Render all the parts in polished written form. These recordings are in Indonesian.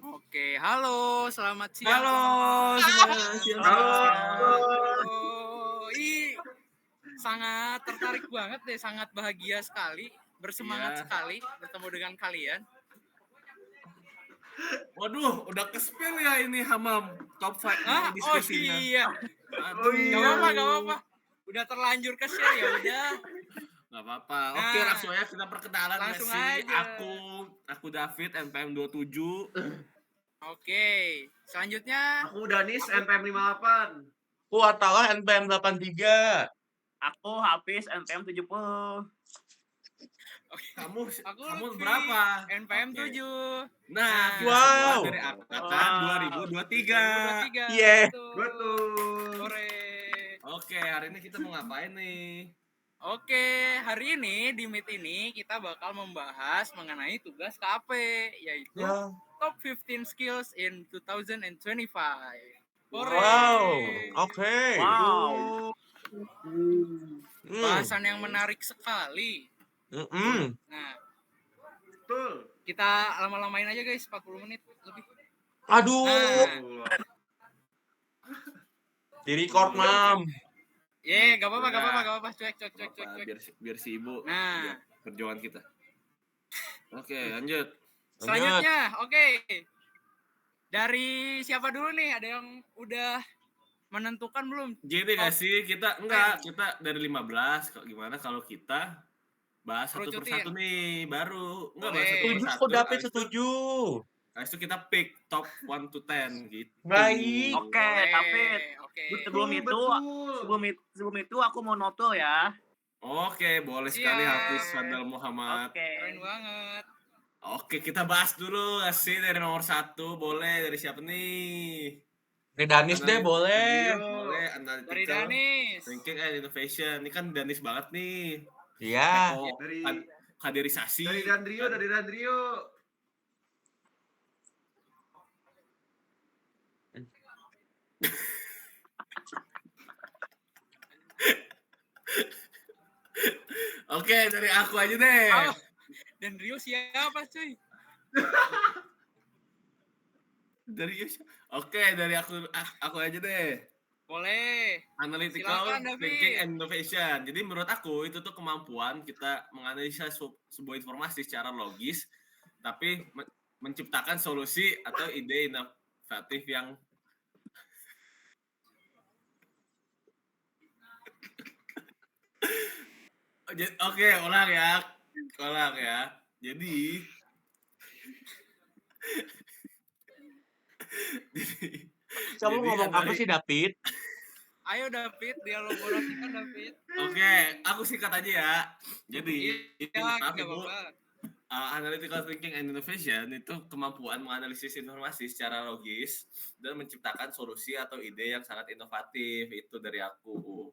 Oke, halo, selamat siang Halo, teman-teman. semuanya, siang, Halo. siang. Sangat tertarik banget deh, sangat bahagia sekali, bersemangat Iya. sekali bertemu dengan kalian. Waduh, udah ke-spill ya ini Hamam top 5 Oh diskusinya. iya, Aduh. gak apa-apa. Udah terlanjur ke-share ya udah. Gak apa-apa. Nah, Oke, langsung aja kita perkenalan nggak langsung sih? aja. Aku David, NPM 27. Oke, selanjutnya Aku Danis NPM 58. Aku Atalah NPM 83. Aku Hafiz NPM 70. Kamu Lutfi, berapa? NPM Oke. 7. Nah, kita Wow. semua dari angkatan 2023. 23. Yeah. Betul. Sore. Oke, hari ini kita mau ngapain nih? Oke, hari ini di Meet ini kita bakal membahas mengenai tugas KP, yaitu Ya. Top 15 Skills in 2025. Hore. Wow. Oke. Wow. Bahasan yang menarik sekali. Nah, Betul. kita lama-lamain aja guys, 40 menit lebih. Aduh. Nah, Di record, Mam. gak apa-apa, cuek. Biar si ibu Nah. lihat perjuangan kita. Oke, lanjut. Selanjutnya, oke. Dari siapa dulu nih? Ada yang udah menentukan belum? Jadi nggak sih kita dari 15. Gimana kalau kita bahas satu persatu nih baru bahas satu Setuju, persatu. kok David setuju. Habis itu kita pick top 1 to 10 gitu. Baik. Oke, David. Oke. Sebelum itu aku mau noto ya. Oke, boleh sekali Hafiz Fadal Muhammad. Oke. Keren banget. Oke, kita bahas dulu sih dari nomor 1. Boleh dari siapa nih? Dari Danis deh, boleh. Boleh, Dari analytical Danis. thinking and innovation. Ini kan Danis banget nih. Iya. Kaderisasi. Dari Dandrio. Oke, dari aku aja deh. Dan Rio siapa cuy? Dari aku aja deh. Boleh. Analytical Silakan, David. thinking and innovation. Jadi menurut aku itu tuh kemampuan kita menganalisa sebuah informasi secara logis, tapi menciptakan solusi atau ide inovatif yang Oke, ulang ya. Jadi Kamu ngomong apa sih, David? Ayo David, dialaborasikan David. Oke, aku singkat aja ya. Jadi, analytical thinking and innovation itu kemampuan menganalisis informasi secara logis dan menciptakan solusi atau ide yang sangat inovatif. Itu dari aku.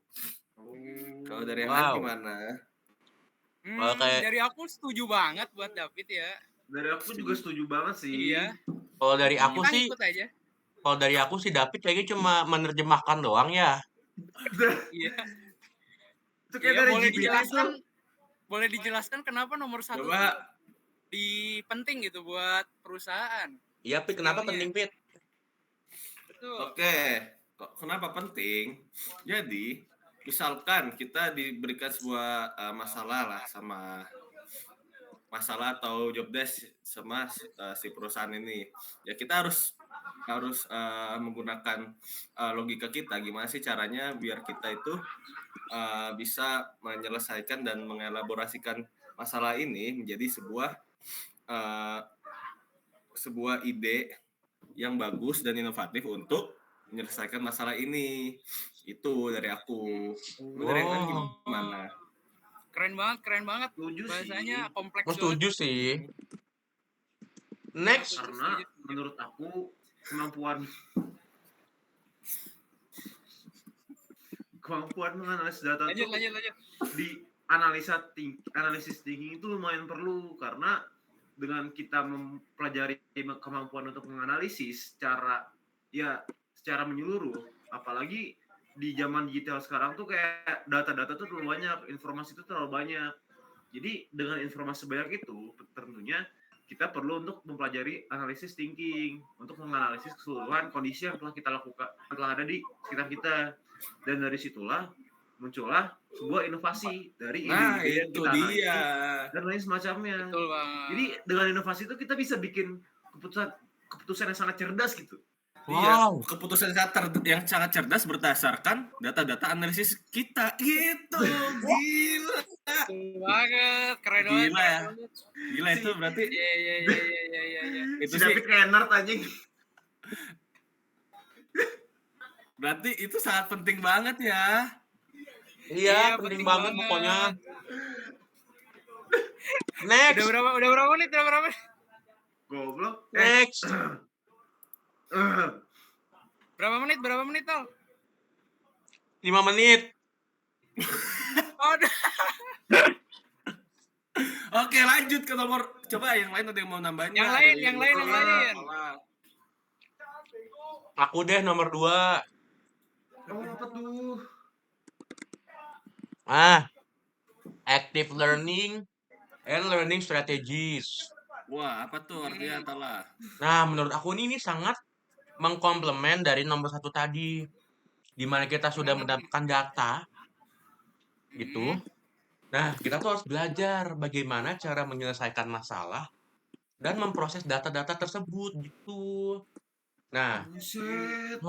Kalau dari yang lain gimana? Dari aku setuju banget buat David ya. Dari aku juga setuju banget sih. Iya. Kalau dari aku Kita sih, ikut aja. kalau dari aku sih David kayaknya cuma menerjemahkan doang ya. Iya. Itu kayak dari boleh dijelaskan kenapa nomor 1 penting gitu buat perusahaan. Iya, Pit, kenapa penting, Pit? Betul. Oke, kenapa penting? Jadi, misalkan kita diberikan sebuah masalah atau job desk sama si perusahaan ini, ya kita harus menggunakan logika kita. Gimana sih caranya biar kita itu bisa menyelesaikan dan mengelaborasikan masalah ini menjadi sebuah ide yang bagus dan inovatif untuk menyelesaikan masalah ini. Itu dari aku. Dari yang lain gimana? Keren banget. Setuju bahasanya sih. kompleks banget. Setuju sih. Next. Karena menurut aku kemampuan menganalisis data lanjut. di analisis thinking itu lumayan perlu, karena dengan kita mempelajari kemampuan untuk menganalisis secara menyeluruh, apalagi di zaman digital sekarang tuh kayak data-data tuh terlalu banyak, informasi itu terlalu banyak. Jadi dengan informasi banyak itu tentunya kita perlu untuk mempelajari analisis thinking untuk menganalisis keseluruhan kondisi yang telah kita lakukan, yang telah ada di sekitar kita, dan dari situlah muncullah sebuah inovasi dari Nah, ide-ide yang itu kita analisis dia. dan lain semacamnya. Betul banget. Jadi dengan inovasi itu kita bisa bikin keputusan yang sangat cerdas gitu. Iya, Wow. keputusan yang sangat cerdas berdasarkan data-data analisis kita. Gitu. Gila. Betul banget, keren banget. Gila ya. keren banget. Gila itu berarti Iya. itu Si sih David kayak nerd anjing. berarti itu sangat penting banget ya. Iya, penting banget pokoknya. Udah Next. berapa menit? Goblok. Next. Berapa menit Tal? 5 menit. Oh, udah. Oke, lanjut ke nomor. Coba yang lain ada yang mau nambahnya. Yang lain. Aku deh nomor 2. Apa tuh? Active learning and learning strategies. Wah, apa tuh artinya Tala? Nah, menurut aku ini sangat mengkomplement dari nomor 1 tadi, di mana kita sudah mendapatkan data, gitu. Nah, kita tuh harus belajar bagaimana cara menyelesaikan masalah dan memproses data-data tersebut, gitu. Nah, Buset.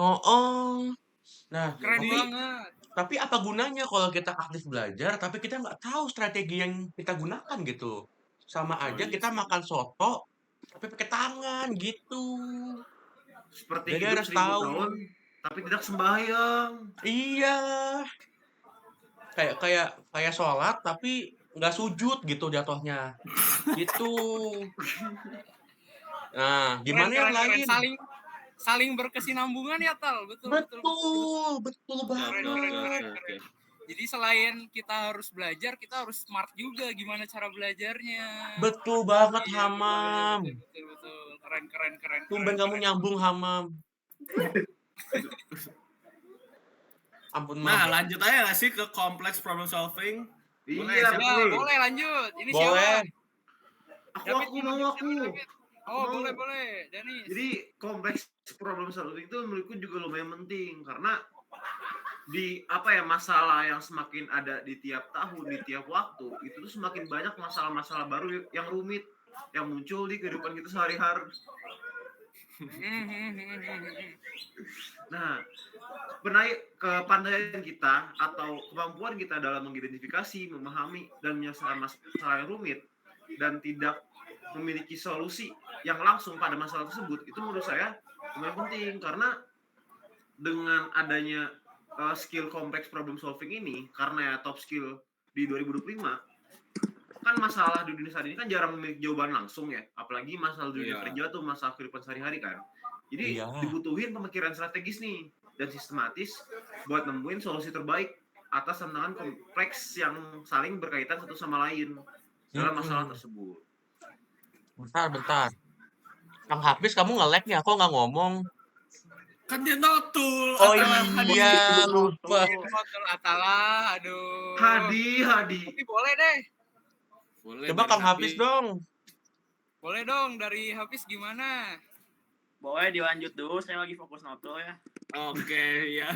Nah, Keren banget. tapi apa gunanya kalau kita aktif belajar, tapi kita nggak tahu strategi yang kita gunakan gitu. Sama aja iya kita sih. makan soto, tapi pakai tangan gitu. Seperti Jadi hidup harus 1000 tahu. tahun tapi tidak sembahyang. Iya. Kayak sholat tapi nggak sujud gitu jatuhnya. Gitu. Nah, gimana yang Keren. lain? Saling berkesinambungan ya Tal. Betul. Betul banget. Oke. Jadi selain kita harus belajar, kita harus smart juga gimana cara belajarnya. Betul banget, Iya, Hamam. Betul. Keren. Tumben kamu nyambung, Hamam. Ampun, Mam. Nah, lanjut aja nggak sih ke complex problem solving? Boleh, Iya, siapa Ya, betul. boleh lanjut. Ini Boleh. siapa? Aku mau. Oh, Mau. boleh. Danis. Jadi kompleks problem solving itu menurutku juga lumayan penting karena di masalah yang semakin ada di tiap tahun, di tiap waktu, itu tuh semakin banyak masalah-masalah baru yang rumit yang muncul di kehidupan kita sehari-hari. Nah, kepandaian kita atau kemampuan kita dalam mengidentifikasi, memahami, dan menyelesaikan masalah yang rumit dan tidak memiliki solusi yang langsung pada masalah tersebut, itu menurut saya lumayan penting karena dengan adanya skill kompleks problem solving ini, karena ya top skill di 2025, kan masalah di dunia saat ini kan jarang memiliki jawaban langsung ya, apalagi masalah dunia kerja tuh masalah kehidupan sehari-hari kan. Jadi dibutuhin pemikiran strategis nih dan sistematis buat nemuin solusi terbaik atas tantangan kompleks yang saling berkaitan satu sama lain dalam masalah tersebut. Bentar. Kang Hafiz, kamu nge-lag nih, aku nggak ngomong. Kan dia notul. Oh iya, lupa. Notul Atala, aduh. Hadi. Tapi boleh deh. Boleh, Coba Kang Hafiz dong. Boleh dong, dari Hafiz gimana? Boleh dilanjut dulu, saya lagi fokus noto ya. Oke, ya.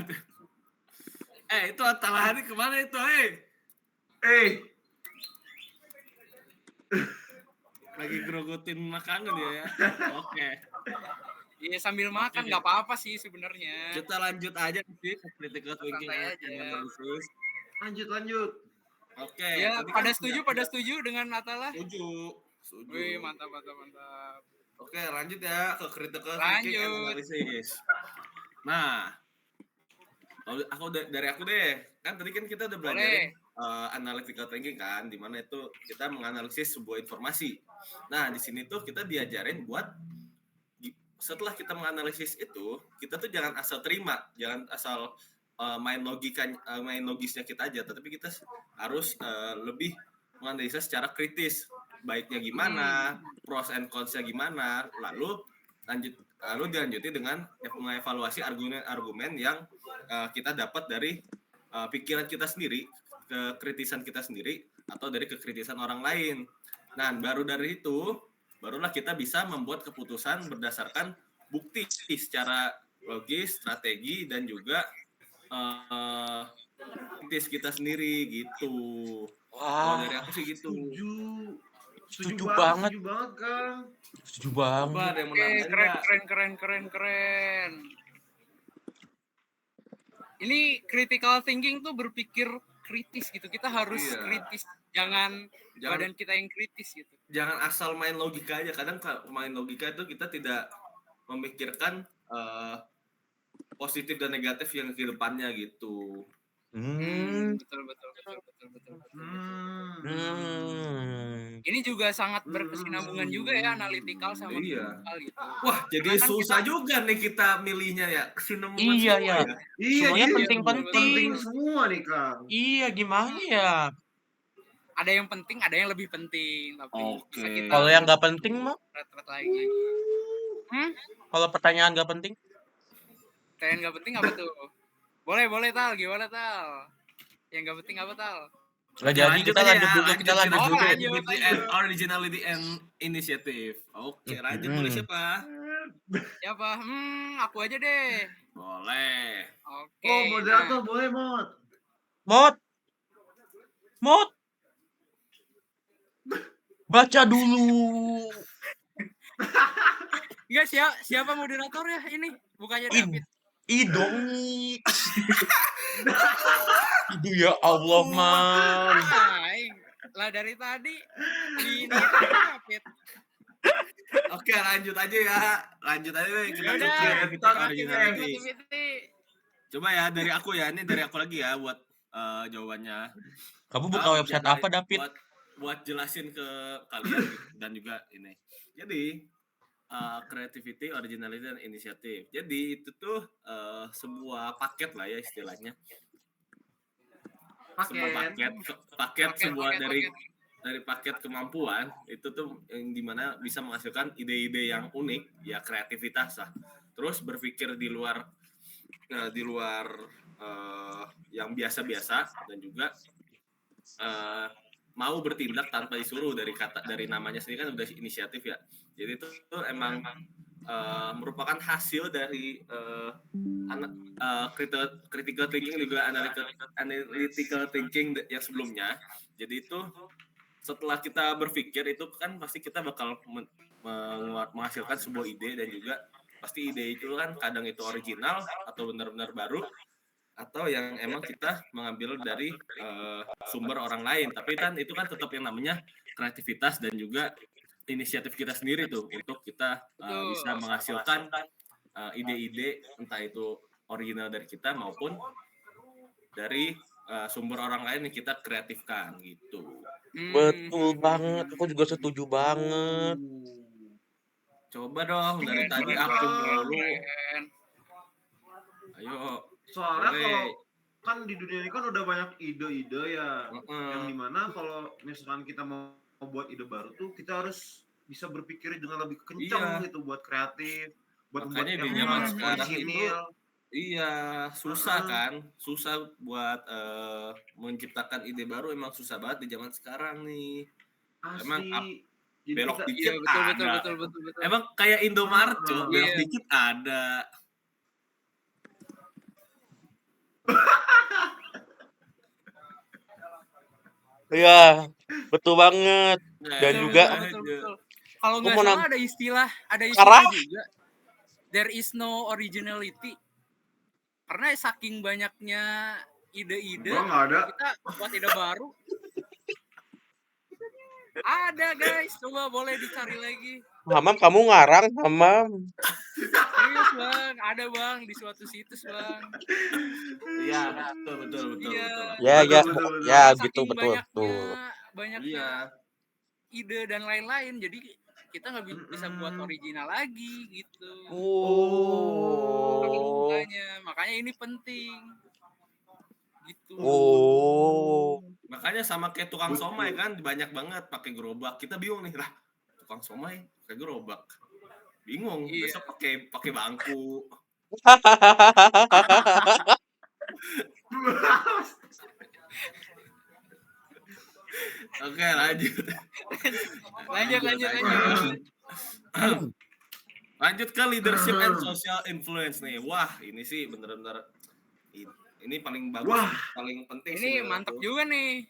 Itu Atala hari kemana itu, lagi grogotin makanan ya. Oke. Iya, sambil makan nggak apa-apa sih sebenarnya. Kita lanjut aja sih ke critical thinking aja. Lanjut. Oke. Ya, pada setuju dengan Atala? Setuju. Wih, mantap. Oke, lanjut ya ke critical thinking analysis. Nah, dari aku deh. Kan tadi kan kita udah belajar analytical thinking kan, di mana itu kita menganalisis sebuah informasi. Nah, di sini tuh kita diajarin buat setelah kita menganalisis itu, kita tuh jangan asal terima, jangan asal main logisnya kita aja, tetapi kita harus lebih menganalisa secara kritis, baiknya gimana, pros and cons-nya gimana, lalu dilanjuti dengan mengevaluasi argumen-argumen yang kita dapat dari pikiran kita sendiri, kekritisan kita sendiri, atau dari kekritisan orang lain. Nah, baru dari itu barulah kita bisa membuat keputusan berdasarkan bukti secara logis, strategi, dan juga kritis kita sendiri gitu. Kalau dari Wah, aku sih gitu. setuju banget, Kang. setuju Coba banget. ada yang Oke, menambahkan keren, nggak? keren. Ini critical thinking tuh berpikir kritis gitu. Kita harus Iya. kritis, jangan badan kita yang kritis gitu. Jangan asal main logika aja. Kadang main logika itu kita tidak memikirkan positif dan negatif yang ke depannya gitu. Betul. Ini juga sangat berkesinambungan juga ya, analytical sama critical gitu. Wah, jadi Karena kan susah juga nih kita milihnya ya. Kesinambungan Iya, semua ya. ya. Iya, Semuanya iya, penting-penting. penting semua nih, Kang. Iya, gimana ya? Ada yang penting, ada yang lebih penting. Tapi bisa Oke. kita Kalau yang nggak penting mah, ret lagi. kalau pertanyaan nggak penting, Kalian nggak penting apa tuh? Boleh Tal, gimana Tal? Yang nggak penting apa Tal? nggak jadi. Kita lanjut dulu. Kita lanjut dulu. lanjut. Originality and initiative. Oke, lanjut boleh siapa? Siapa? Aku aja deh. Boleh. Oke. Oh, moderator boleh, Mod. Mot. Baca dulu. Enggak, siapa moderatornya ini? Bukannya David. Idong. Itu ya Allah, Man. Lah dari tadi ini David. Oke, lanjut aja ya. Lanjut aja deh. Kita Udah, originality. Coba ya dari aku ya. Ini dari aku lagi ya buat jawabannya. Kamu buka website apa, David? Buat jelasin ke kalian dan juga ini. Jadi creativity, originality, dan initiative. Jadi itu tuh sebuah paket lah ya istilahnya. Paket dari paket kemampuan itu tuh yang dimana bisa menghasilkan ide-ide yang unik, ya kreativitas lah. Terus berpikir di luar yang biasa-biasa dan juga mau bertindak tanpa disuruh. Dari namanya sendiri kan udah inisiatif ya. Jadi itu tuh emang merupakan hasil dari critical thinking juga analytical thinking yang sebelumnya. Jadi itu setelah kita berpikir itu kan pasti kita bakal menghasilkan sebuah ide, dan juga pasti ide itu kan kadang itu original atau benar-benar baru, atau yang emang kita mengambil dari sumber orang lain. Tapi kan itu kan tetap yang namanya kreativitas dan juga inisiatif kita sendiri tuh untuk kita bisa menghasilkan ide-ide, entah itu original dari kita maupun dari sumber orang lain yang kita kreatifkan gitu. Betul banget, aku juga setuju banget. Coba dong dari tadi aku dulu. Ayo. Soalnya kalau kan di dunia ini kan udah banyak ide-ide ya, yang dimana kalau misalkan kita mau buat ide baru tuh kita harus bisa berpikir dengan lebih kencang gitu buat kreatif, buat makanya membuat di zaman sekarang itu susah Uh-uh. kan, susah buat menciptakan ide baru, emang susah banget di zaman sekarang nih. Emang Jadi belok kita- dikit betul. Emang kayak Indomaret cuy, belok Iya. dikit ada. Iya, betul banget. Dan Nah, juga betul. Kalau nggak mau salah ada istilah Karena- juga. There is no originality. Karena saking banyaknya ide-ide, Gua nggak ada. kita buat ide baru. Ada guys, coba boleh dicari lagi. Hamam, kamu ngarang, Hamam. Serius bang, ada bang di suatu situs bang. Iya, betul. Iya. Ya, Saking gitu, betul. banyaknya Iya. ide dan lain-lain, jadi kita nggak bisa buat original lagi gitu. Makanya ini penting gitu. Makanya sama kayak tukang somai kan, banyak banget pakai gerobak. Kita bingung nih lah, tukang somai pakai gerobak, bingung. Iya. Besok pakai bangku. Oke, lanjut. Lanjut. Lanjut ke leadership and social influence nih. Wah, ini sih bener-bener ini paling bagus, Wah. paling penting sih. Ini menurut mantep aku. juga nih.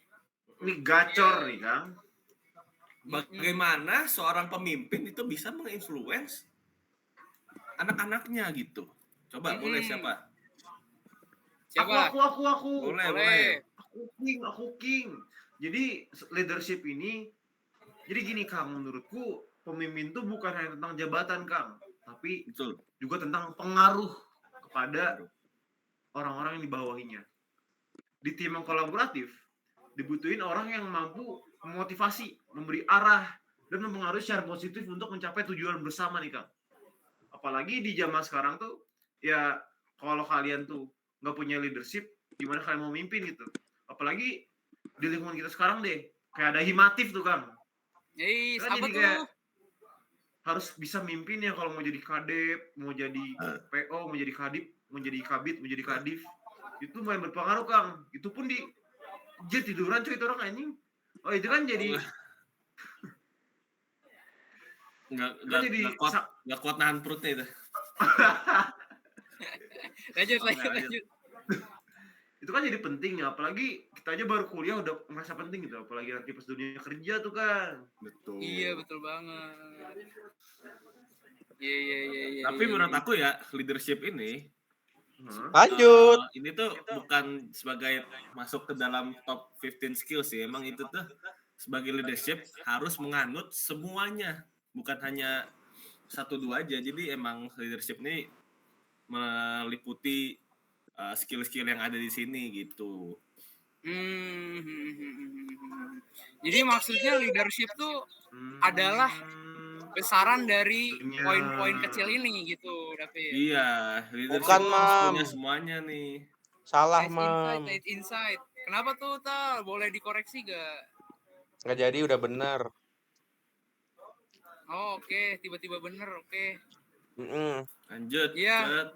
Ini gacor nih, Kang. Bagaimana seorang pemimpin itu bisa menginfluence anak-anaknya gitu. Coba boleh siapa? Siapa? Aku. Boleh. Aku king. Jadi leadership ini, jadi gini Kang, menurutku pemimpin itu bukan hanya tentang jabatan Kang, tapi Betul. juga tentang pengaruh kepada orang-orang yang di bawahinya. Di tim yang kolaboratif, dibutuhin orang yang mampu memotivasi, memberi arah, dan mempengaruhi secara positif untuk mencapai tujuan bersama nih Kang. Apalagi di zaman sekarang tuh, ya kalau kalian tuh nggak punya leadership, gimana kalian mau mimpin gitu. Apalagi di lingkungan kita sekarang deh, kayak ada himatif tuh Kang. Kan Apa jadi tuh? kayak harus bisa mimpin ya kalau mau jadi kadep, mau jadi PO, mau jadi kadip, mau jadi kabit, mau jadi kadif. Itu main berpengaruh Kang. Itu pun di tiduran cuy itu orang anjing. Oh itu kan jadi nggak kuat nahan perutnya itu. Lanjut. Itu kan jadi penting ya, apalagi kita aja baru kuliah udah merasa penting gitu, apalagi nanti pas dunia kerja tuh kan. Betul. Iya, betul banget. Iya. Tapi menurut aku ya leadership ini Lanjut. ini tuh bukan sebagai masuk ke dalam top 15 skills sih. Emang itu tuh sebagai leadership harus menganut semuanya, bukan hanya 1-2 aja. Jadi emang leadership ini meliputi skill-skill yang ada di sini gitu. Jadi maksudnya leadership tuh adalah besaran dari poin-poin kecil ini gitu, David. Iya, leadership Bukan, harus Mam. punya semuanya nih. Salah, Mam. Insight. Kenapa tuh, Tal? Boleh dikoreksi gak? Nggak jadi, udah bener. Oh, oke. Tiba-tiba bener, oke. Lanjut. Iya.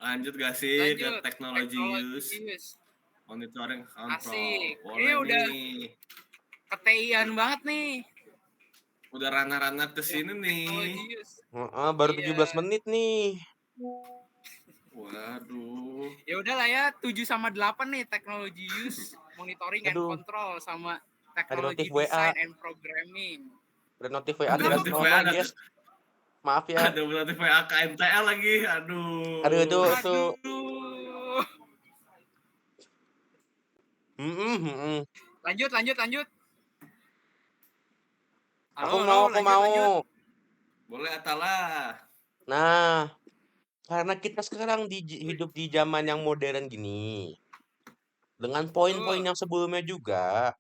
Lanjut gak sih ke technology use. Monitoring control. Asik. Boleh ini udah nih. KTI-an banget nih. Udah ranah-ranah ke sini nih. Baru 17 menit nih. Waduh. Ya udahlah ya, 7/8 nih technology use, monitoring and control sama technology design and programming. Ada notif WA guys. Maaf ya. Ada notif WA KMTL lagi. Aduh. Itu. Lanjut. Aku mau. Boleh Atala. Nah, karena kita sekarang hidup di zaman yang modern gini, dengan poin-poin yang sebelumnya juga,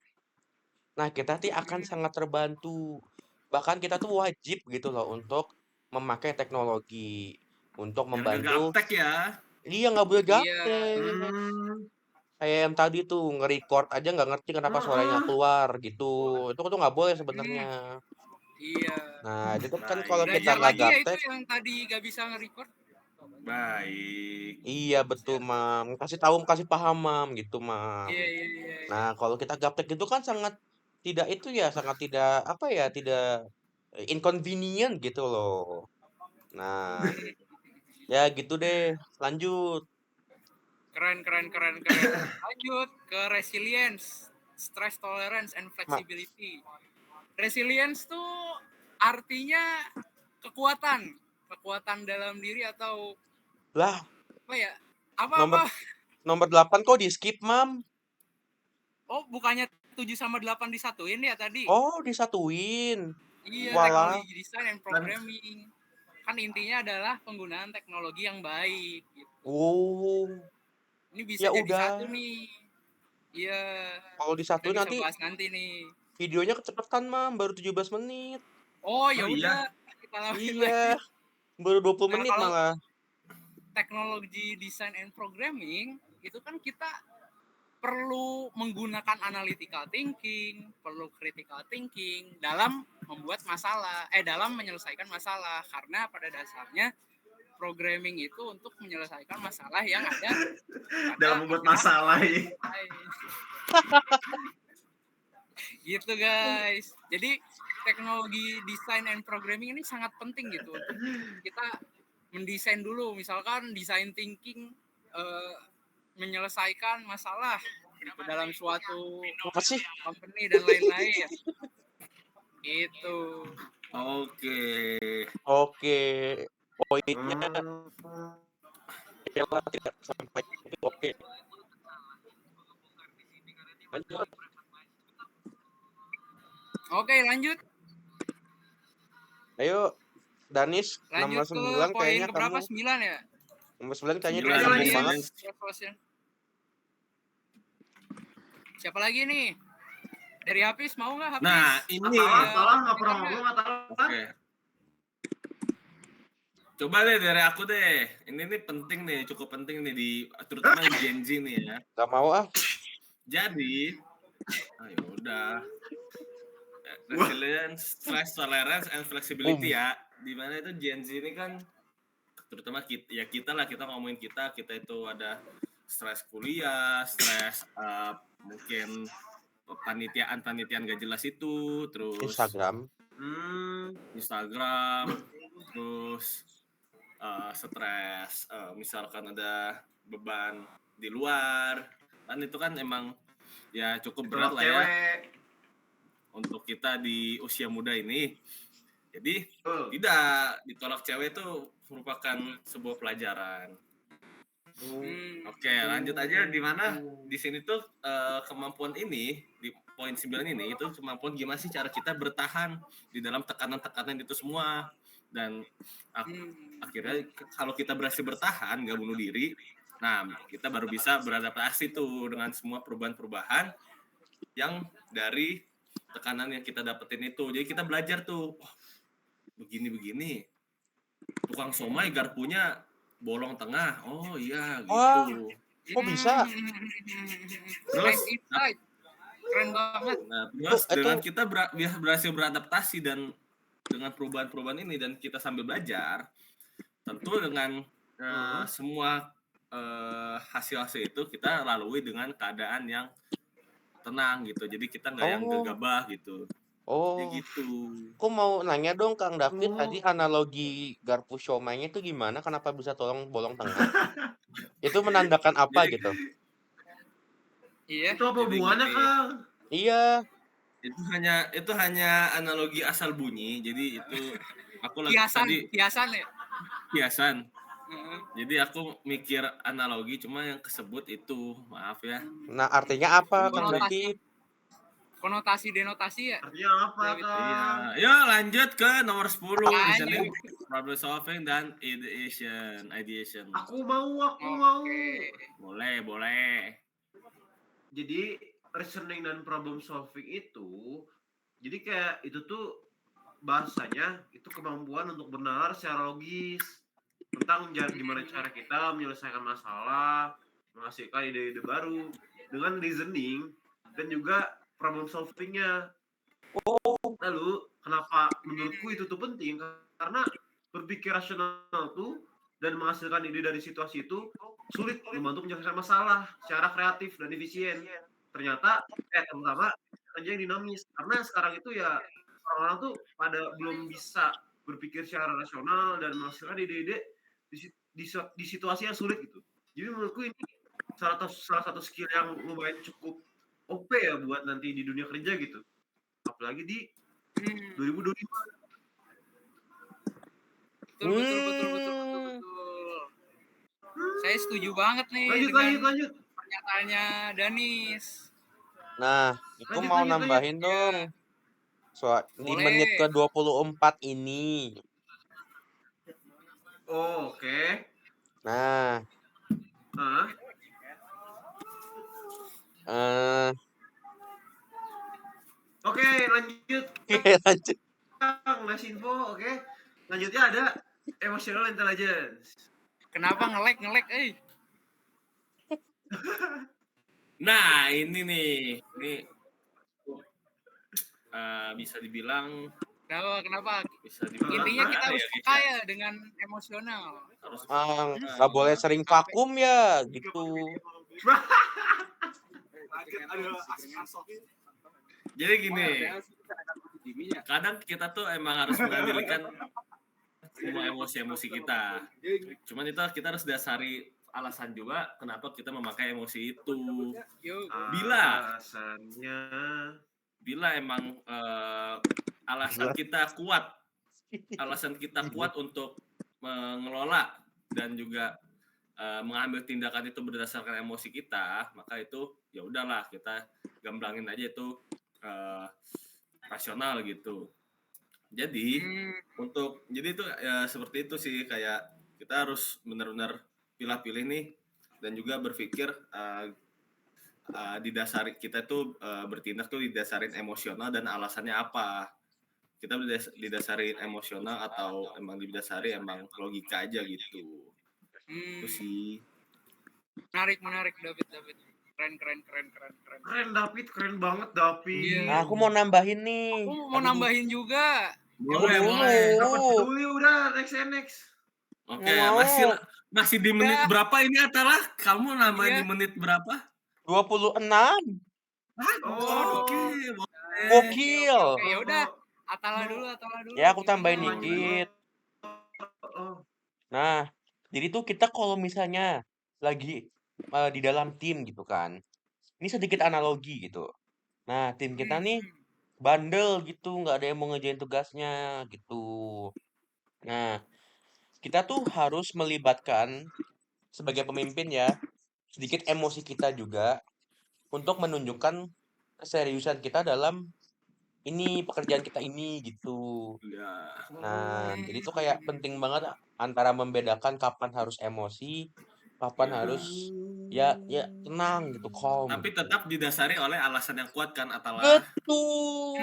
nah kita akan sangat terbantu. Bahkan kita tuh wajib gitu loh untuk memakai teknologi untuk membantu. Gaptek ya. Iya, nggak boleh gaptek. Kayak yang tadi tuh nge-record aja nggak ngerti kenapa suaranya keluar gitu. Itu tuh nggak boleh sebenarnya. Iya. Nah, itu kan kalau kita nggak gaptek. Itu yang tadi nggak bisa nge-record. Baik. Iya betul, Mam. Kasih paham, Mam, gitu, Mam. Iya. Nah, kalau kita gaptek itu kan sangat tidak tidak inconvenient gitu loh. Nah, ya gitu deh. Lanjut. Keren. Lanjut ke resilience, stress tolerance and flexibility. Resilience tuh artinya kekuatan dalam diri atau lah. Apa ya? Apa? Nomor 8 kok di skip, Mam? Oh, bukannya 7/8 disatuin ya tadi? Oh, disatuin. Iya, teknologi design and programming. Kan intinya adalah penggunaan teknologi yang baik gitu. Oh. Ini bisa jadi satu nih. Iya. Kalau disatuin nanti bahas nanti nih. Videonya kecepatan, Mam, baru 17 menit. Oh, ya udah, kita lanjut lagi. Baru 20 menit malah. Teknologi design and programming itu kan kita perlu menggunakan analytical thinking, perlu critical thinking dalam dalam menyelesaikan masalah, karena pada dasarnya programming itu untuk menyelesaikan masalah yang ada dalam membuat masalah. Gitu guys. Jadi teknologi desain and programming ini sangat penting gitu untuk kita mendesain dulu, misalkan design thinking menyelesaikan masalah gitu, dalam suatu Apa sih? company dan lain-lain. Itu. Oke, poinnya Ella tidak sampai itu. Oke. Lanjut. Oke, lanjut. Ayo, Danis, Lanjut nomor ke 9 poin kayaknya keberapa? kamu. 9 ya? Nomor 9 kayaknya Sembilan, dia nyambung lanjut. banget. Siapa lagi nih? Dari Hafiz mau nggak Hafiz? Nah, ini. Salah nggak pernah ngomong atau Oke. Coba deh dari aku deh. Ini nih penting nih, cukup penting nih terutama di Gen Z nih ya. Gak mau ah. Jadi, ayo udah. Resilience, stress tolerance, and flexibility ya. Dimana itu Gen Z ini kan, terutama kita ngomongin kita itu ada stres kuliah, stres mungkin panitiaan gak jelas itu, terus Instagram, terus stres, misalkan ada beban di luar, kan itu kan emang ya cukup berat lah ya untuk kita di usia muda ini. Jadi tidak ditolak cewek itu merupakan sebuah pelajaran. Oke, lanjut aja di mana di sini tuh kemampuan ini di poin 9 ini itu kemampuan gimana sih cara kita bertahan di dalam tekanan-tekanan itu semua, dan akhirnya kalau kita berhasil bertahan nggak bunuh diri, nah kita baru bisa beradaptasi tuh dengan semua perubahan-perubahan yang dari tekanan yang kita dapetin itu. Jadi kita belajar tuh, begini tukang somai garpunya bolong tengah, oh iya gitu. Kok bisa? Terus keren banget. Nah, terus dengan kita berhasil beradaptasi dan dengan perubahan-perubahan ini dan kita sambil belajar, tentu dengan semua hasil-hasil itu kita lalui dengan keadaan yang tenang gitu. Jadi kita nggak yang gegabah gitu. Ya gitu. Aku mau nanya dong Kang David, tadi analogi garpu siomay itu gimana? Kenapa bisa bolong tengah? Itu menandakan apa Jadi, gitu? Iya. Itu apa hubungannya Kang? Iya. Itu hanya analogi asal bunyi. Jadi itu aku lagi kiasan ya. Kiasan. Jadi aku mikir analogi, cuma yang kesebut itu, maaf ya. Nah, artinya apa Kang David? Konotasi denotasi ya. Artinya apa Kang? Iya. Yuk lanjut ke nomor 10, listening, problem solving dan ideation. Aku mau. Boleh. Jadi reasoning dan problem solving itu, jadi kayak itu tuh bahasanya itu kemampuan untuk bernalar secara logis tentang gimana cara kita menyelesaikan masalah, menghasilkan ide-ide baru dengan reasoning dan juga problem solvingnya. Lalu kenapa menurutku itu tuh penting? Karena berpikir rasional tuh dan menghasilkan ide dari situasi itu sulit membantu menyelesaikan masalah secara kreatif dan efisien. Ternyata terutama kerja yang dinamis, karena sekarang itu ya orang-orang tuh pada belum bisa berpikir secara rasional dan menghasilkan ide-ide di situasi yang sulit gitu. Jadi menurutku ini salah satu skill yang lumayan cukup OP ya buat nanti di dunia kerja gitu. Apalagi di 2025. Betul. Saya setuju banget nih Lanjut. pernyataannya Danis. Nah, aku mau nambahin dong. Di menit ke-24 ini. Oh, oke. Nah. Oke, lanjut. Lanjut. Ngasih info, oke. Lanjutnya ada emotional intelligence. Kenapa ngelek? Nah, ini nih. Ini bisa dibilang kenapa? Bisa dibilang intinya kita harus kaya dengan emosional. Nggak boleh sering vakum ya, gitu. Jadi gini, kadang kita tuh emang harus mengendalikan semua emosi-emosi kita. Cuman itu kita harus dasari alasan juga kenapa kita memakai emosi itu. Yuk. Bila Alasannya emang alasan kita kuat untuk mengelola dan juga mengambil tindakan itu berdasarkan emosi kita, maka itu ya udahlah kita gamblangin aja itu rasional gitu. Jadi jadi itu ya seperti itu sih, kayak kita harus benar-benar pilih-pilih nih dan juga berpikir didasari kita tuh bertindak tuh didasarin emosional dan alasannya apa. Kita didasarin emosional atau emang didasari emang logika aja gitu. Itu sih. Menarik David. Keren. keren David, keren banget David. Iya. Nah, aku mau nambahin nih. Aku mau nambahin juga. Boleh. Dapat dulu udah next. Oke, Mau. masih di menit berapa ini Atala? Kamu nambahin di menit berapa? 26. Oke. Gokil. Oke, ya udah. Atala dulu. Ya, aku tambahin Gimana? dikit. Nah, jadi tuh kita kalau misalnya lagi di dalam tim gitu kan. Ini sedikit analogi gitu. Nah, tim kita nih bandel gitu, nggak ada yang mau ngerjain tugasnya gitu. Nah, kita tuh harus melibatkan sebagai pemimpin ya, sedikit emosi kita juga untuk menunjukkan keseriusan kita dalam ini pekerjaan kita ini gitu. Ya. Nah, jadi tuh kayak penting banget antara membedakan kapan harus emosi, kapan harus ya tenang gitu, calm. Tapi gitu. tetap didasari oleh alasan yang kuat kan Atala? Betul.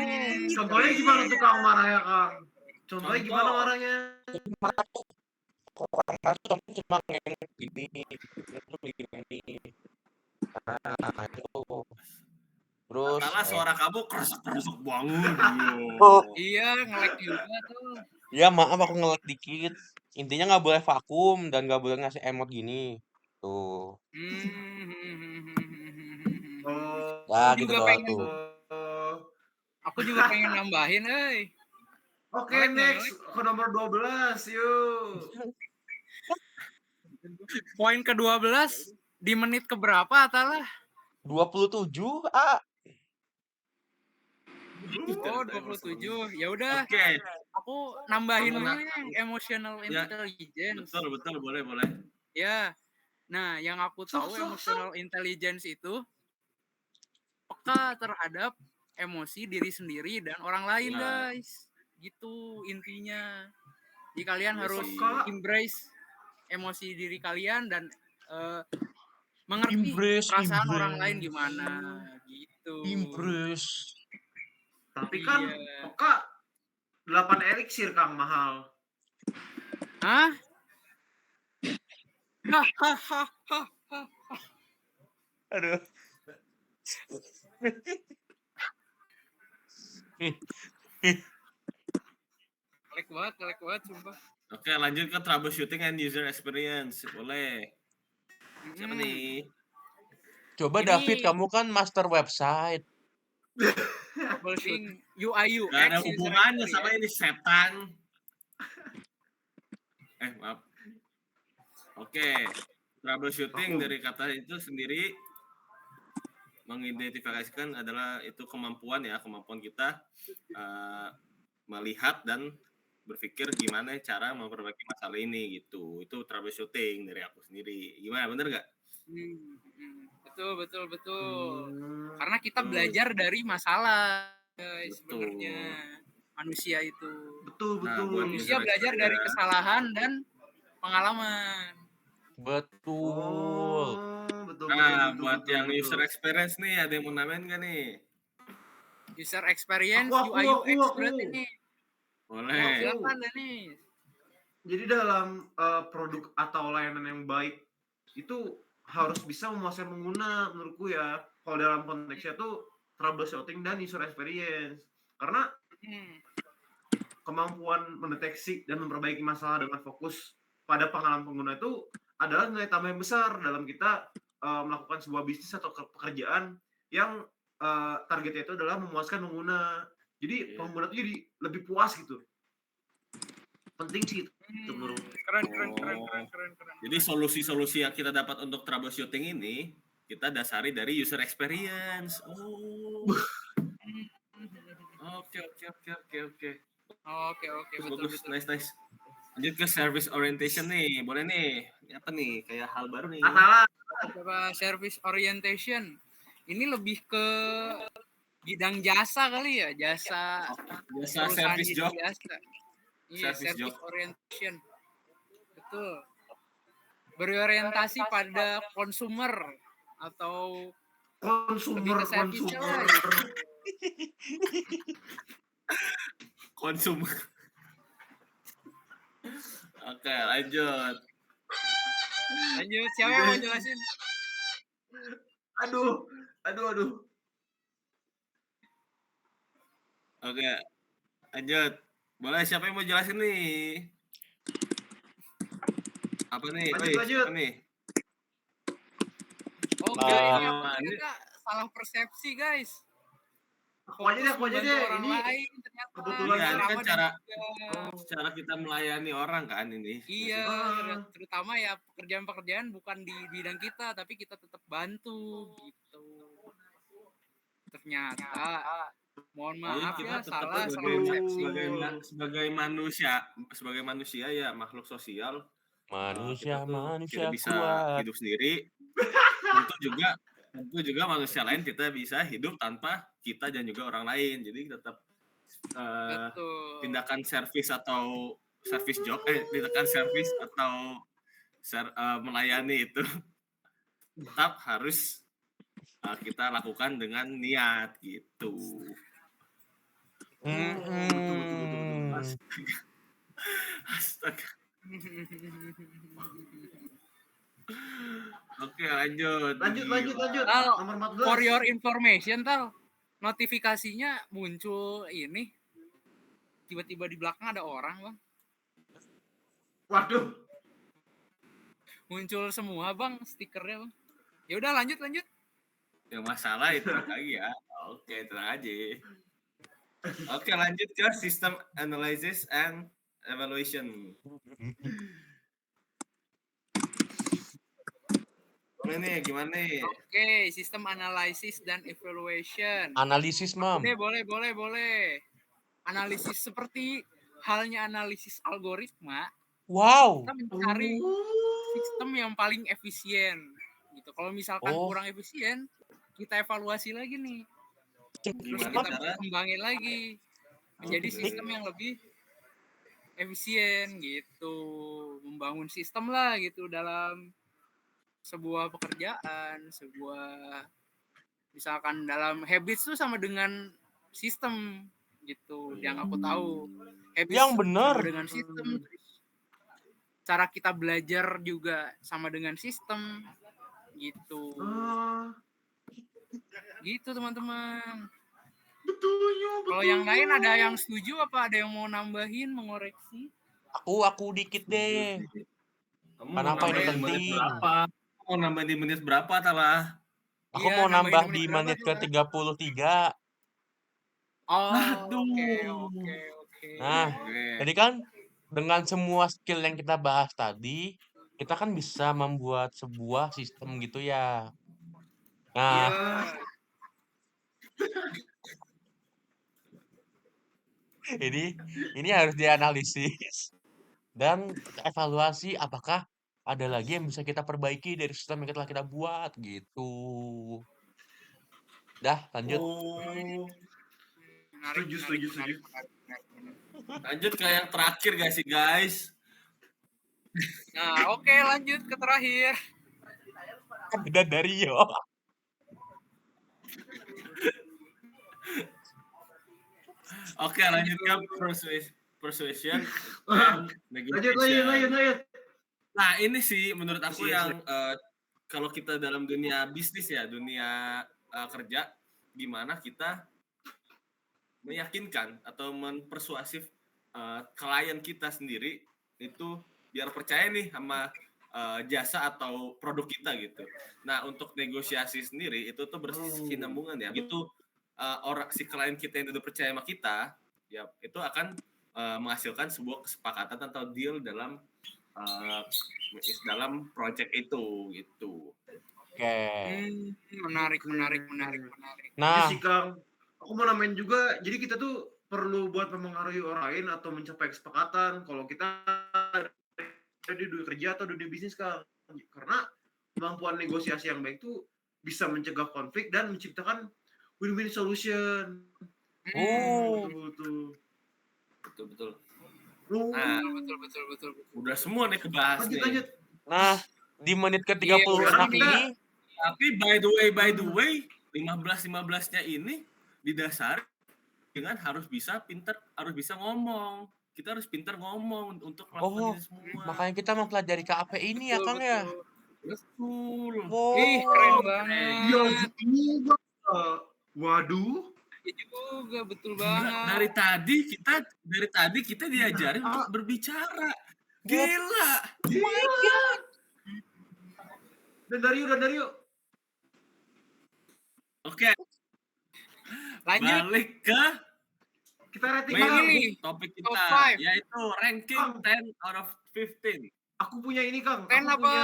Contohnya gimana tuh Kang marahnya Kang? Contohnya gimana marahnya? Cuma kayak gini, itu begini. Nah, itu. Terus Atala suara kamu keresek banget. Iya, nge-lag juga tuh. ya maaf aku nge-lag dikit. Intinya nggak boleh vakum dan nggak boleh ngasih emot gini. Tuh. Ya Aku gitu juga doang pengen tuh. Aku juga pengen nambahin, Oke, next ke nomor 12, yuk. Poin ke-12 di menit keberapa Atala? 27, ah. Oh, 27. Ya udah, Oke. aku nambahin dulu yang emotional intelligence. Betul, boleh. Ya. Nah, yang aku tahu emotional intelligence itu peka terhadap emosi diri sendiri dan orang lain, guys. Gitu intinya. Jadi kalian harus embrace emosi diri kalian dan mengerti perasaan orang lain gimana gitu. Impress. Tapi kan peka 8 elixir Kang mahal. Hah? Aduh. Kelek banget, sumpah. Oke, lanjut ke troubleshooting and user experience. Boleh. Siapa nih? Coba Ini... David, kamu kan master website. Troubleshooting UI UX. Gak ada hubungannya sama ini setan. Maaf. Oke, troubleshooting dari kata itu sendiri mengidentifikasikan adalah itu kemampuan kita melihat dan berpikir gimana cara memperbaiki masalah ini gitu. Itu troubleshooting dari aku sendiri. Gimana, bener gak? Betul. Karena kita belajar dari masalah, guys, sebenarnya manusia itu. Betul. Manusia belajar dari kesalahan dan pengalaman. Betul. Nah, buat yang user experience nih, ada yang mau namain gak nih? User experience, UI UX berarti nih. Boleh. Silakan nih. Jadi dalam produk atau layanan yang baik itu harus bisa memuaskan pengguna menurutku ya. Kalau dalam konteksnya tuh troubleshooting dan user experience. Karena kemampuan mendeteksi dan memperbaiki masalah dengan fokus pada pengalaman pengguna itu adalah nilai tambah yang besar dalam kita melakukan sebuah bisnis atau pekerjaan yang targetnya itu adalah memuaskan pengguna. Jadi Iya. pengguna itu jadi lebih puas gitu. Penting sih itu menurut. Keren. Jadi solusi-solusi yang kita dapat untuk troubleshooting ini kita dasari dari user experience. Oh. Oke. Oke, Bagus. betul. Nice. Lanjut ke service orientation nih. Boleh nih. Ini apa nih? Kayak hal baru nih. Salah. Coba service orientation. Ini lebih ke bidang jasa kali ya, jasa Jasa perusahaan service jadi job. jasa. Iya, Service service job. orientation. Betul. Berorientasi pada konsumer atau lebih ke service-nya lah. Konsumer. Oke, lanjut. Lanjut, siapa yang mau jelasin? Aduh. Oke. Lanjut. Boleh, siapa yang mau jelasin nih? Apa nih? Lanjut. Siapa nih? Oh, enggak, ini aku ini- ternyata salah persepsi, guys. Aku aja deh. Orang Ini lain ternyata. kebetulan Iya, ini kan Sama dan cara kita melayani orang kan ini. Iya, Ah. terutama ya pekerjaan-pekerjaan bukan di bidang kita, tapi kita tetap bantu gitu. Ternyata, mohon Jadi maaf kita ya, tetap salah persepsi. sebagai manusia ya makhluk sosial. Manusia Kita tuh manusia tidak bisa kuat. hidup sendiri. tentu juga manusia lain kita bisa hidup tanpa kita dan juga orang lain. Jadi tetap Betul. tindakan service atau service job melayani itu tetap harus kita lakukan dengan niat gitu. Mm-mm. Astaga. Oke, lanjut. Lanjut. Tal, Nomor 14. for your information, Tal, notifikasinya muncul ini, tiba-tiba di belakang ada orang, Bang. Waduh. Muncul semua, Bang, stikernya, Bang. Ya udah, lanjut. Yang masalah itu lagi ya. Oke, tenang aja. Oke, lanjut ke system analysis and evaluation. Boleh nih, gimana nih? Oke, sistem analisis dan evaluation. Analisis, Mam. Boleh. Analisis seperti halnya analisis algoritma, Wow. kita mencari sistem yang paling efisien. Gitu. Kalau misalkan kurang efisien, kita evaluasi lagi nih. Terus kita kembangin lagi menjadi sistem yang lebih efisien gitu. Membangun sistem lah gitu dalam sebuah pekerjaan, misalkan dalam habits tuh sama dengan sistem gitu. Yang aku tahu habits Yang benar. sama dengan sistem. Cara kita belajar juga sama dengan sistem gitu. Gitu teman-teman. Betul. Kalau yang lain ada yang setuju apa ada yang mau nambahin, mengoreksi? Aku dikit deh. Kenapa ini penting? Mau nambah di menit berapa Tala? Aku mau nambah di menit ke 33. Oke. Nah, jadi kan dengan semua skill yang kita bahas tadi, kita kan bisa membuat sebuah sistem gitu ya. Nah, ini harus dianalisis dan evaluasi apakah ada lagi yang bisa kita perbaiki dari sistem yang telah kita buat gitu. Dah, lanjut. Setuju. Lanjut ke yang terakhir gak sih guys? Nah, oke, lanjut ke terakhir. Dan dari yo. Oke, lanjut ke persuasion and negotiation. Lanjut. Nah, ini sih menurut aku yang kalau kita dalam dunia bisnis ya, dunia kerja, gimana kita meyakinkan atau mempersuasif klien kita sendiri itu biar percaya nih sama jasa atau produk kita gitu. Nah, untuk negosiasi sendiri itu tuh berkesinambungan ya. Itu orang si klien kita yang udah percaya sama kita, ya itu akan menghasilkan sebuah kesepakatan atau deal dalam project itu gitu. Oke. Menarik. Iya Nah, sih Kang, aku mau namain juga, jadi kita tuh perlu buat mempengaruhi orang lain atau mencapai kesepakatan kalau kita ada di dunia kerja atau dunia bisnis Kang. Karena kemampuan negosiasi yang baik tuh bisa mencegah konflik dan menciptakan win-win solution. oh, Betul. Oh, Nah, Betul. udah semua nih kebahas nih. lanjut. nah di menit ke Iya, 36 sekarang kita- ini, Tapi by the way, 15-15-nya ini didasari dengan harus bisa ngomong. Kita harus pintar ngomong untuk melakukan ini semua. makanya kita mau pelajari KAP ini ya, Kang ya. Betul. Wow. Ih, keren banget. Iya juga. Waduh. Iya juga, betul Gila, banget. dari tadi kita diajarin untuk berbicara. Gila. Gila. Oh my god. Dan Dario. Oke, Lanjut. balik ke Kita rating main Kang. Ini. topik Top kita, five. yaitu ranking 10 out of 15. Aku punya ini Kang. 10 Aku apa? punya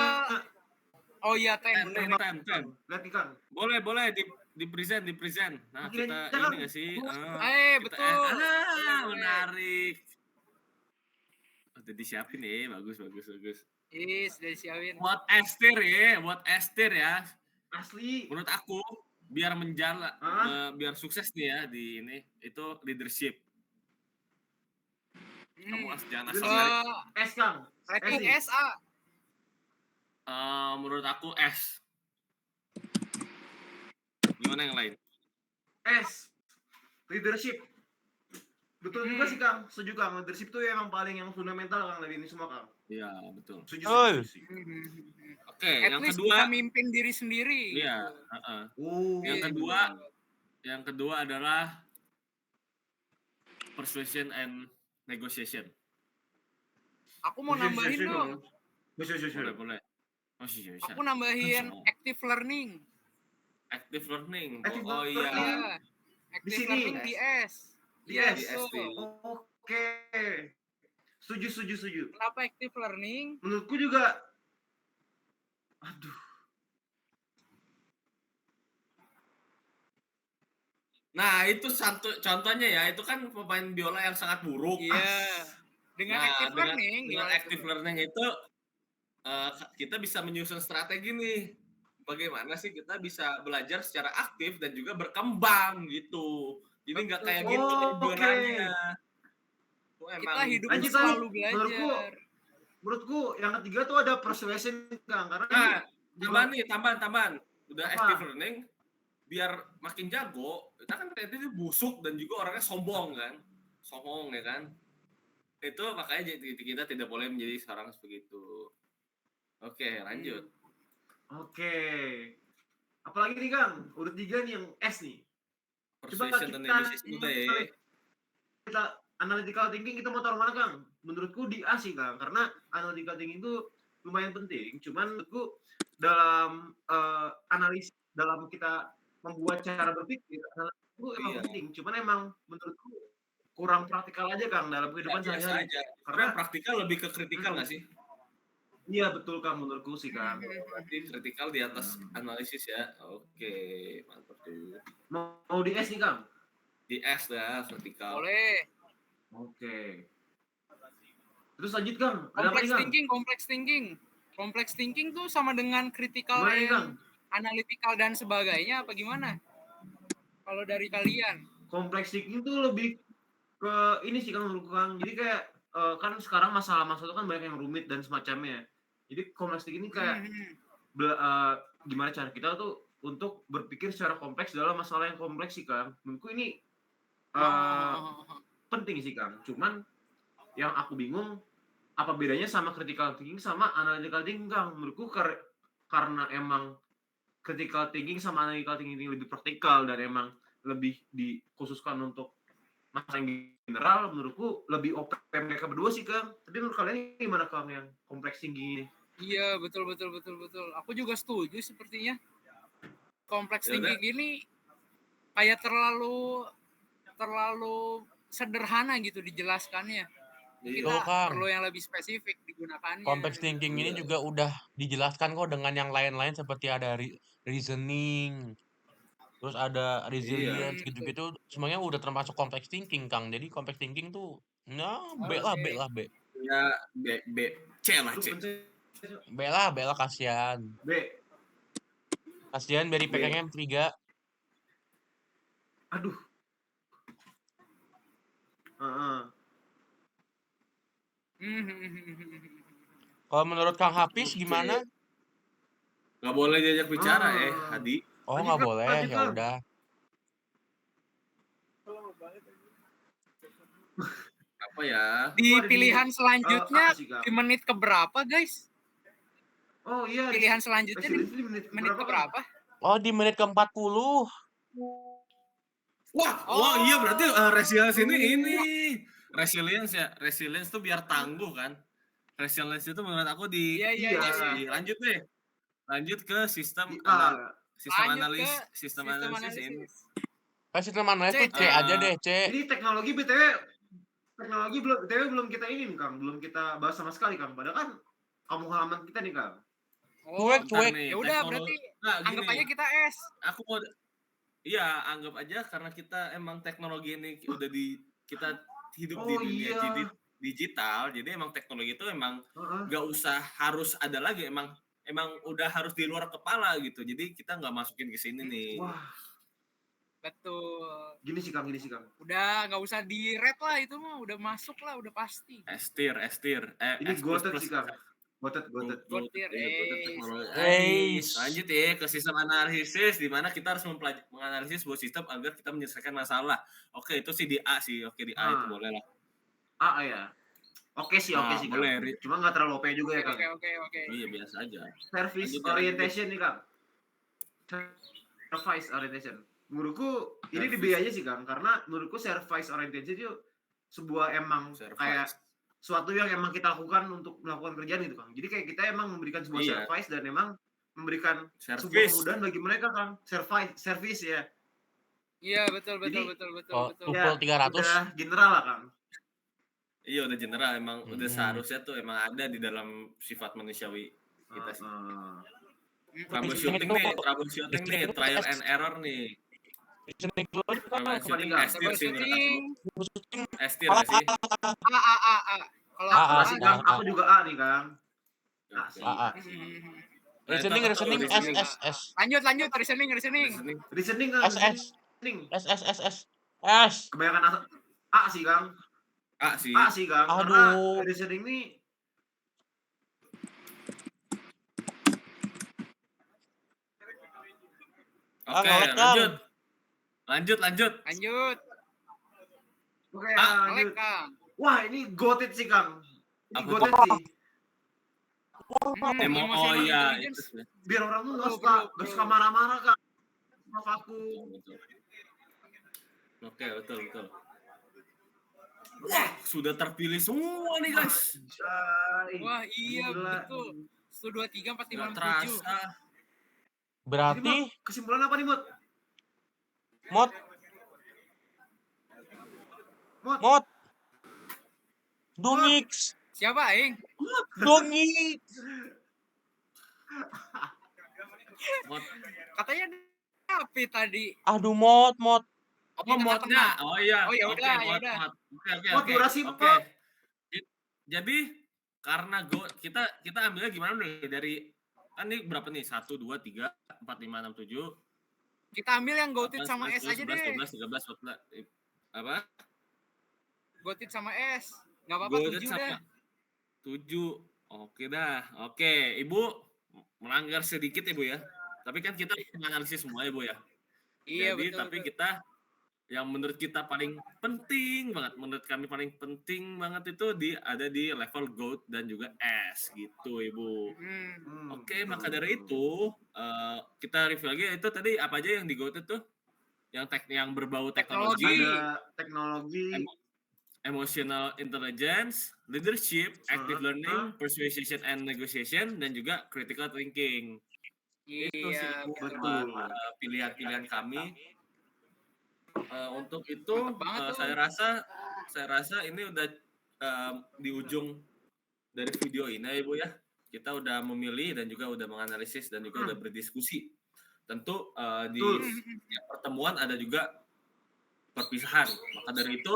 Oh iya, 10, bener. 10. Lihat nih Kang. Boleh di present. Nah, Oke, kita jangan. ini nggak sih? Betul. Menarik. Udah disiapin nih, bagus. Ih, sudah disiapin. Buat Esther ya. Asli. Menurut aku biar biar sukses nih ya di ini itu leadership. Kamu jangan asal narik. S Kang. Rating nih. SA. Menurut aku S. Gimana yang lain? S. Leadership. Betul juga sih Kang. Setuju Kang. Leadership tuh emang paling yang fundamental Kang dari ini semua Kang. Iya, betul. Setuju sih. Oke, At yang least kedua. bisa mimpin diri sendiri. Iya, gitu. Oh. Yang kedua adalah persuasion and negotiation. Aku mau nambahin dong. Boleh. Aku nambahin active learning. Active learning. Active Oh learning. iya. Iya. Di Active sini. learning di S. Di Iya, S. betul. Oke. Setuju. Kenapa active learning? Menurutku juga. Aduh. Nah, itu satu contohnya ya, itu kan pemain biola yang sangat buruk. Iya. Dengan active learning. Dengan gimana active tuh? learning itu kita bisa menyusun strategi nih. Bagaimana sih kita bisa belajar secara aktif dan juga berkembang gitu. Jadi nggak kayak gitu tujuannya. Kita hidup Lanjut, selalu menurutku, belajar. Menurutku yang ketiga tuh ada persuasion Kang. Karena Tambahan. Udah Apa? active learning biar makin jago, kita kan ternyata itu busuk dan juga orangnya sombong ya kan. Itu makanya kita tidak boleh menjadi seorang seperti itu. Oke, lanjut. Oke. Apalagi nih Kang, udah 3 nih yang S nih. Persuasion dan negotiation udah ya. Kita analytical thinking kita mau taruh mana Kang? Menurutku di A sih Kang, karena analytical thinking itu lumayan penting. Cuman menurutku dalam analisis, dalam kita membuat cara berpikir, itu emang penting. Cuman emang menurutku kurang praktikal aja Kang dalam kehidupan sehari-hari. Karena praktikal lebih ke kritikal nggak sih? Iya betul Kang, menurutku sih Kang. Berarti kritikal di atas analisis ya. Oke, mantap tuh. Mau di S nih Kang? Di S lah, kritikal. Boleh. Oke. Terus lanjut Kang. Ada apa nih Kang? Complex thinking tuh sama dengan critical Gimana nih, Kang? and analytical dan sebagainya apa gimana? Kalau dari kalian? Complex thinking tuh lebih ke ini sih Kang menurutku Kang. Jadi kayak kan sekarang masalah-masalah itu kan banyak yang rumit dan semacamnya. Jadi complex thinking ini kayak gimana cara kita tuh untuk berpikir secara kompleks dalam masalah yang kompleks sih Kang. Menurutku ini penting sih Kang. Cuman yang aku bingung apa bedanya sama critical thinking sama analytical thinking Kang. Menurutku karena emang critical thinking sama analytical thinking ini lebih praktikal dan emang lebih dikhususkan untuk masa yang general, menurutku lebih open mereka berdua sih Kang. Tapi menurut kalian gimana Kang yang complex thinking ini? Iya, betul. Aku juga setuju sepertinya. Complex thinking ini kayak terlalu sederhana gitu dijelaskannya. Mungkin Betul, kita Kang. perlu yang lebih spesifik digunakannya. Complex thinking ini Iya. juga udah dijelaskan kok dengan yang lain-lain seperti ada reasoning, terus ada resilience Betul. gitu-gitu, semuanya udah termasuk complex thinking, Kang. Jadi complex thinking tuh, ya B lah, B Oke. lah, B. Ya C lah Aduh, C. pencet. B lah, kasihan. B. Kasihan dari B. PKM 3. Aduh. Heeh. Kalau menurut Kang Hafiz Oke. gimana? Nggak boleh diajak bicara Ah. Hadi. Oh, Lanjut, nggak Kang. boleh, Lanjut, ya Kang. udah. Apa ya? Di Itu ada di, pilihan selanjutnya A sih, Kang. di menit keberapa, guys? Oh iya, Pilihan selanjutnya di resilience di menit Kang? keberapa? Oh, di menit ke-40. Wah, iya berarti resilience ini resilience ya. Resilience tuh biar tangguh kan. Resilience itu menurut aku di Iya. Iya. lanjut deh. Lanjut ke sistem Di A. sistem analisis ini. Sistem analis tuh C C. aja deh, C. Ini teknologi belum kita ini, Kang. Belum kita bahas sama sekali, Kang. Padahal kan kamu halaman kita nih, Kang. Cuek. Bentar nih, Ya udah teknologi. berarti Nah, anggap gini, aja kita S. aku mau anggap aja karena kita emang teknologi ini udah kita hidup di Oh dunia iya. digital, jadi emang teknologi itu emang Heeh. nggak usah harus ada lagi, emang udah harus di luar kepala gitu. Jadi kita nggak masukin ke sini nih. Wah, Betul. gini sih, Kang. Udah nggak usah di-rate lah, itu mah udah masuk lah, udah pasti. Estir. Ini S++. gotet sih, Kang. Gotet. Gotir, teknologi. Lanjut ya ke sistem analisis, di mana kita harus menganalisis sebuah sistem agar kita menyelesaikan masalah. Oke, itu sih di A sih. Oke, di A itu boleh lah. A ya. Oke sih, Kang. Boleh. Cuma nggak terlalu OP juga ya, Kang. Oke. Iya, biasa aja. Service Lanjut, orientation nih, Kang. Service orientation. Menurutku ini di B aja sih, Kang, karena menurutku service orientation itu sebuah emang kayak suatu yang emang kita lakukan untuk melakukan kerjaan gitu, Kang. Jadi kayak kita emang memberikan sebuah service dan emang memberikan sebuah kemudahan bagi mereka, Kang. Service ya. Iya, betul. Tupel 300. Udah general lah, Kang. Iya, udah general, emang udah seharusnya tuh emang ada di dalam sifat manusiawi kita sih. Troubleshooting nih, trial and error nih. Troubleshooting Estir sih sih. Kalau aku juga A nih, Kang. A. Reasoning S. Lanjut reasoning. Reasoning, Kang. S. Kebanyakan A sih, Kang. A sih, Kang. Aduh. Karena reasoning nih Oke, lanjut. Oke, lanjut. Kang. Wah, ini gotit sih, Kang. Ini Apa gotit sih. Oh iya, Biar orang tuh nggak suka marah-marah, Kang. Sama aku. Oke, betul. Wah, sudah terpilih semua nih, guys. Wah, iya, betul. 1, 2, 3, 4, 5, 6, 7. Terasa. Berarti kesimpulan apa nih, Mot. Dongix. Siapa, Aing? Dongix. Katanya Davi tadi. Aduh, Mot. Oh, modnya. Oh iya. Oh, ya udah. Oke. Jadi karena kita ambilnya gimana nih dari kan ini berapa nih? 1 2 3 4 5 6 7. Kita ambil yang gotit sama S aja deh. 12 13 14 apa? Gotit sama S. Enggak apa-apa 7 dah. 7. Oke dah. Oke, Ibu melanggar sedikit ya, Bu ya. Tapi kan kita menganalisis semua ya, Bu ya. Iya, jadi betul. Tapi kita yang menurut kita paling penting banget, menurut kami paling penting banget itu ada di level GOAT dan juga S gitu, Ibu. Oke, maka dari itu kita review lagi itu tadi apa aja yang di GOAT itu? Yang berbau teknologi. Ada teknologi, emotional intelligence, leadership, active learning, persuasion and negotiation, dan juga critical thinking. Itu sih Iya, betul. Pilihan-pilihan kami Untuk itu Mantap banget tuh. saya rasa ini udah di ujung dari video ini ya Ibu ya. Kita udah memilih dan juga udah menganalisis dan juga udah berdiskusi. Tentu di setiap pertemuan ada juga perpisahan. Maka dari itu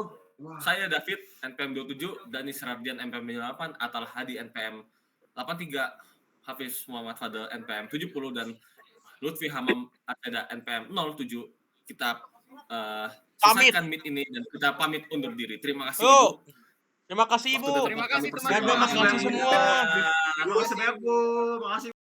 saya David NPM 27, Danis Rardian NPM 58, Atal Hadi NPM 83, Hafiz Muhammad Fadel NPM 70 dan Lutfi Hamam Ateda NPM 07. Kita selesaikan meet ini dan kita pamit undur diri. Terima kasih Ibu. Terima kasih Ibu. Terima kasih teman-teman. Dadah, makasih semua. Terima kasih banyak Bu. Makasih.